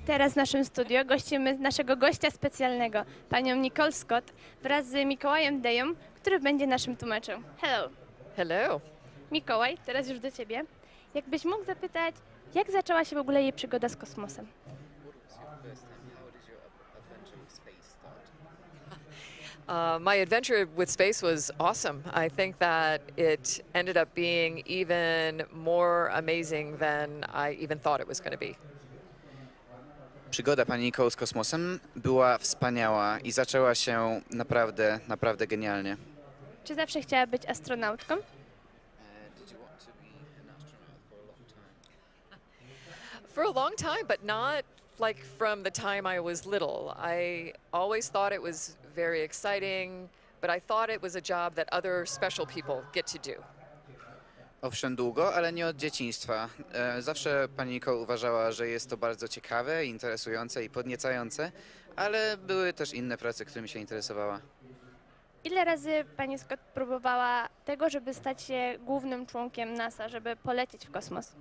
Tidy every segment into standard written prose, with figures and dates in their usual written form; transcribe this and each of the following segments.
Teraz w naszym studio gościmy naszego gościa specjalnego, panią Nicole Stott, wraz z Mikołajem Deją, który będzie naszym tłumaczem. Hello! Hello. Mikołaj, teraz już do ciebie. Jakbyś mógł zapytać, jak zaczęła się w ogóle jej przygoda z kosmosem? My adventure with space was awesome. I think that it ended up being even more amazing than I even thought it was going to be. Przygoda pani Nicole z kosmosem była wspaniała i zaczęła się naprawdę, naprawdę genialnie. Czy zawsze chciała być astronautką? For a long time, but not like from the time I was little. I always thought it was very exciting, but I thought it was a job that other special people get to do. Owszem, długo, ale nie od dzieciństwa. Zawsze pani Nicole uważała, że jest to bardzo ciekawe, interesujące i podniecające, ale były też inne prace, którymi się interesowała. Ile razy pani Stott próbowała tego, żeby stać się głównym członkiem NASA, żeby polecieć w kosmos?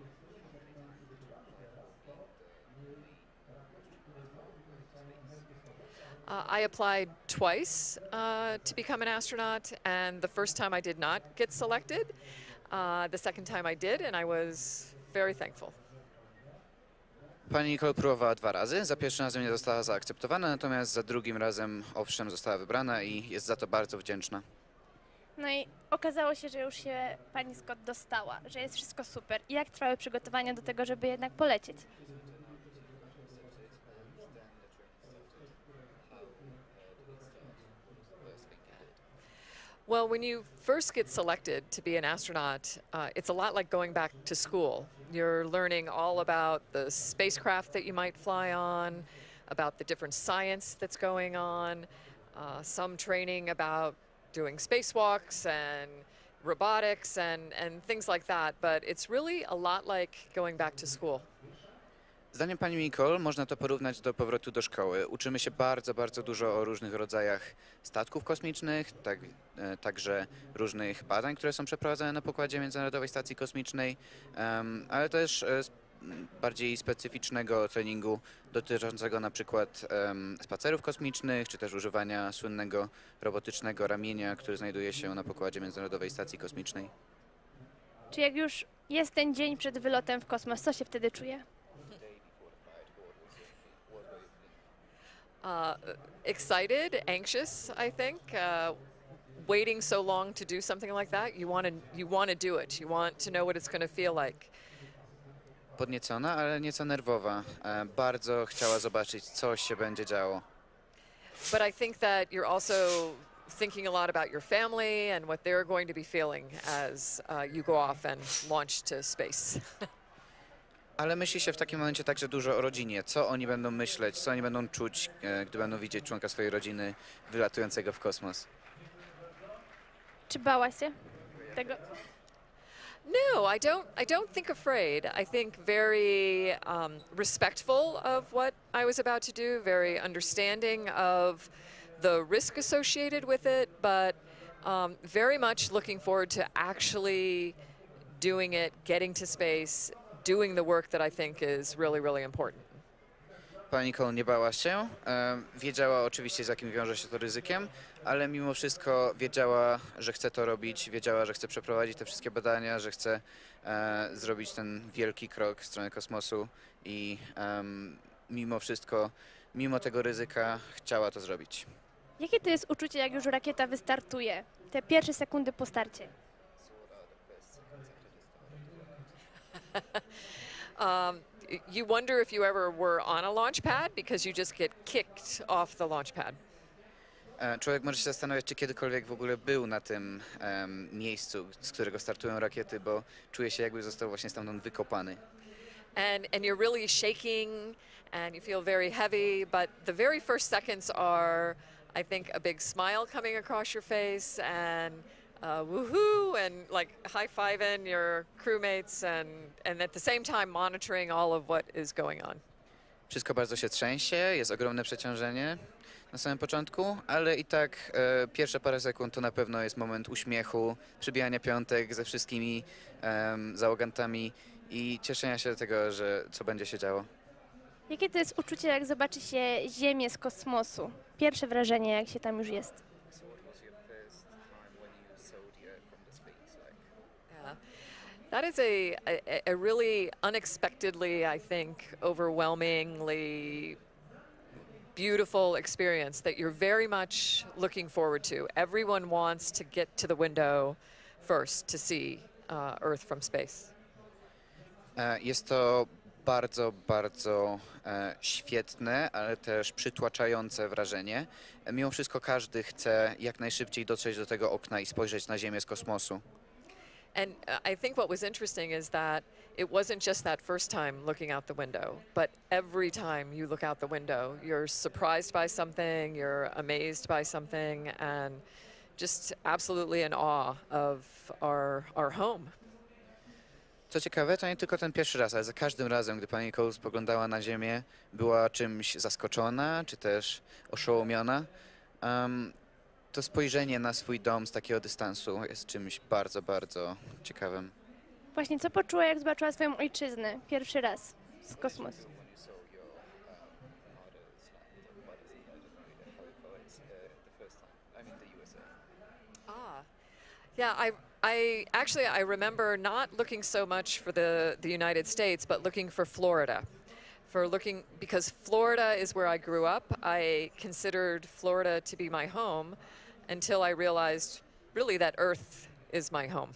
I applied twice to become an astronaut, and the first time I did not get selected. The second time I did, and I was very thankful. Pani Nicole próbowała 2 razy. Za pierwszym razem nie została zaakceptowana, natomiast za drugim razem owszem została wybrana i jest za to bardzo wdzięczna. No i okazało się, że już się pani Stott dostała, że jest wszystko super. I jak trwały przygotowania do tego, żeby jednak polecieć? Well, when you first get selected to be an astronaut, it's a lot like going back to school. You're learning all about the spacecraft that you might fly on, about the different science that's going on, some training about doing spacewalks and robotics and things like that. But it's really a lot like going back to school. Zdaniem pani Nicole można to porównać do powrotu do szkoły. Uczymy się bardzo, bardzo dużo o różnych rodzajach statków kosmicznych, także różnych badań, które są przeprowadzane na pokładzie Międzynarodowej Stacji Kosmicznej, ale też bardziej specyficznego treningu dotyczącego na przykład spacerów kosmicznych, czy też używania słynnego robotycznego ramienia, który znajduje się na pokładzie Międzynarodowej Stacji Kosmicznej. Czy jak już jest ten dzień przed wylotem w kosmos, co się wtedy czuje? Excited, anxious, I think. Waiting so long to do something like that, you want to do it. You want to know what it's going to feel like. Podniecona, ale nieco nerwowa. Bardzo chciała zobaczyć, co się będzie działo. But I think that you're also thinking a lot about your family and what they're going to be feeling as you go off and launch to space. Ale myśli się w takim momencie także dużo o rodzinie. Co oni będą myśleć, co oni będą czuć, gdy będą widzieć członka swojej rodziny wylatującego w kosmos. Czy bałaś się tego? No, I don't think afraid. I think very respectful of what I was about to do, very understanding of the risk associated with it, but very much looking forward to actually doing it, getting to space, doing the work that I think is really, really important. Pani Nicole nie bała się, wiedziała oczywiście z jakim wiąże się to ryzykiem, ale mimo wszystko wiedziała, że chce to robić, wiedziała, że chce przeprowadzić te wszystkie badania, że chce zrobić ten wielki krok w stronę kosmosu i mimo wszystko, mimo tego ryzyka chciała to zrobić. Jakie to jest uczucie, jak już rakieta wystartuje? Te pierwsze sekundy po starcie. You wonder if you ever were on a launch pad because you just get kicked off the launch pad. Człowiek może się zastanawiać, czy kiedykolwiek w ogóle był na tym miejscu, z którego startują rakiety, bo czuje się, jakby został właśnie stamtąd wykopany. And you're really shaking and you feel very heavy, but the very first seconds are, I think, a big smile coming across your face and woohoo and like high-fiving your crewmates and at the same time monitoring all of what is going on. Wszystko bardzo się trzęsie, jest ogromne przeciążenie na samym początku, ale i tak pierwsze parę sekund to na pewno jest moment uśmiechu, przybijania piątek ze wszystkimi załogantami i cieszenia się z tego, że co będzie się działo. Jakie to jest uczucie, jak zobaczy się Ziemię z kosmosu? Pierwsze wrażenie, jak się tam już jest. Yeah. That is a really unexpectedly, I think, overwhelmingly beautiful experience that you're very much looking forward to. Everyone wants to get to the window first to see Earth from space. Jest to bardzo, bardzo świetne, ale też przytłaczające wrażenie. Mimo wszystko każdy chce jak najszybciej dotrzeć do tego okna i spojrzeć na Ziemię z kosmosu. And I think what was interesting is that it wasn't just that first time looking out the window, but every time you look out the window, you're surprised by something, you're amazed by something, and just absolutely in awe of our home. Co ciekawe, to nie tylko ten pierwszy raz, ale za każdym razem, gdy pani Nicole spoglądała na Ziemię, była czymś zaskoczona, czy też oszołomiona. To spojrzenie na swój dom z takiego dystansu jest czymś bardzo, bardzo ciekawym. Właśnie co poczuła, jak zobaczyła swoją ojczyznę pierwszy raz z kosmosu? Ah, yeah. I remember not looking so much for the United States, but looking for Florida. Because Florida is where I grew up. I considered Florida to be my home until I realized really that Earth is my home.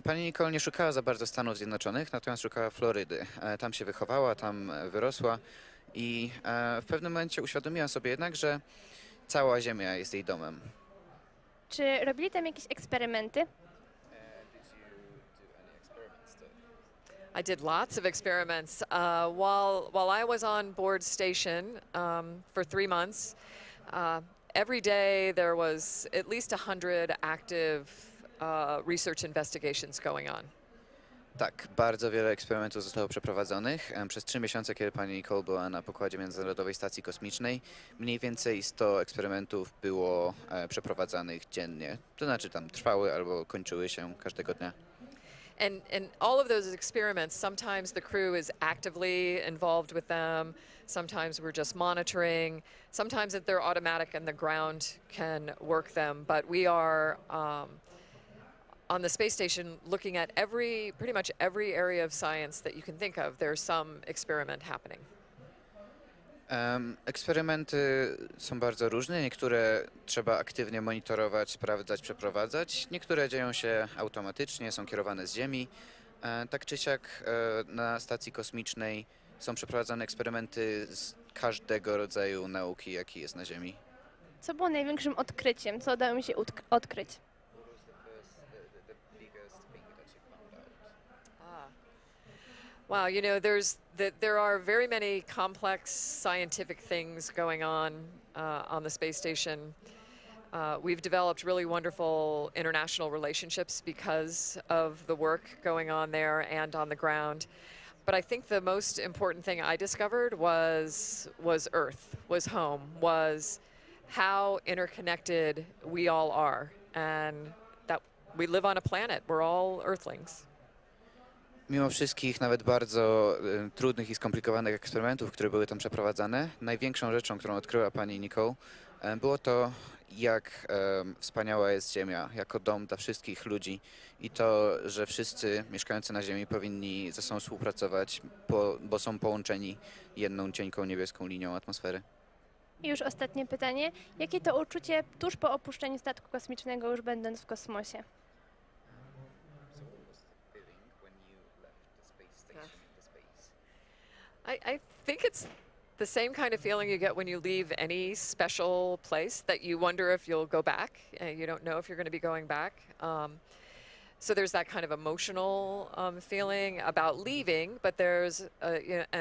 Pani Nicole nie szukała za bardzo Stanów Zjednoczonych, natomiast szukała Florydy. Tam się wychowała, tam wyrosła i w pewnym momencie uświadomiła sobie jednak, że cała Ziemia jest jej domem. Czy robili tam jakieś eksperymenty? I did lots of experiments. While I was on board station for 3 months, every day there was at least 100 active research investigations going on. Tak, bardzo wiele eksperymentów zostało przeprowadzonych. Przez 3 miesiące, kiedy pani Nicole była na pokładzie Międzynarodowej Stacji Kosmicznej, mniej więcej 100 eksperymentów było przeprowadzanych dziennie. To znaczy tam trwały albo kończyły się każdego dnia. And all of those experiments, sometimes the crew is actively involved with them, sometimes we're just monitoring, sometimes they're automatic and the ground can work them, but we are on the space station looking at pretty much every area of science that you can think of. There's some experiment happening. Eksperymenty są bardzo różne. Niektóre trzeba aktywnie monitorować, sprawdzać, przeprowadzać. Niektóre dzieją się automatycznie, są kierowane z Ziemi. Tak czy siak na stacji kosmicznej są przeprowadzane eksperymenty z każdego rodzaju nauki, jaki jest na Ziemi. Co było największym odkryciem? Co udało mi się odkryć? Wow, you know, there are very many complex scientific things going on the space station. We've developed really wonderful international relationships because of the work going on there and on the ground. But I think the most important thing I discovered was Earth, was home, was how interconnected we all are, and that we live on a planet. We're all Earthlings. Mimo wszystkich nawet bardzo trudnych i skomplikowanych eksperymentów, które były tam przeprowadzane, największą rzeczą, którą odkryła pani Nicole, było to, jak wspaniała jest Ziemia jako dom dla wszystkich ludzi i to, że wszyscy mieszkający na Ziemi powinni ze sobą współpracować, bo są połączeni jedną cienką niebieską linią atmosfery. I już ostatnie pytanie. Jakie to uczucie tuż po opuszczeniu statku kosmicznego, już będąc w kosmosie? I think it's the same kind of feeling you get when you leave any special place that you wonder if you'll go back. You don't know if you're going to be going back. So there's that kind of emotional feeling about leaving, but there's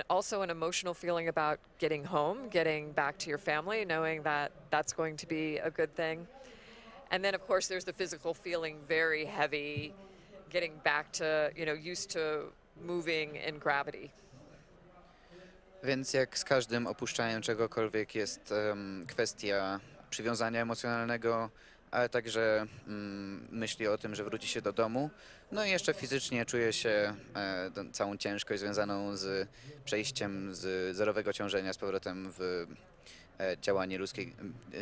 also an emotional feeling about getting home, getting back to your family, knowing that that's going to be a good thing. And then, of course, there's the physical feeling, very heavy, getting back to, used to moving in gravity. Więc jak z każdym opuszczeniem czegokolwiek jest kwestia przywiązania emocjonalnego, ale także myśli o tym, że wróci się do domu. No i jeszcze fizycznie czuje się całą ciężkość związaną z przejściem z zerowego ciążenia z powrotem w działanie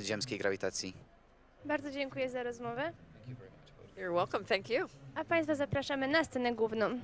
ziemskiej grawitacji. Bardzo dziękuję za rozmowę, You're welcome. Thank you. a Państwa zapraszamy na scenę główną.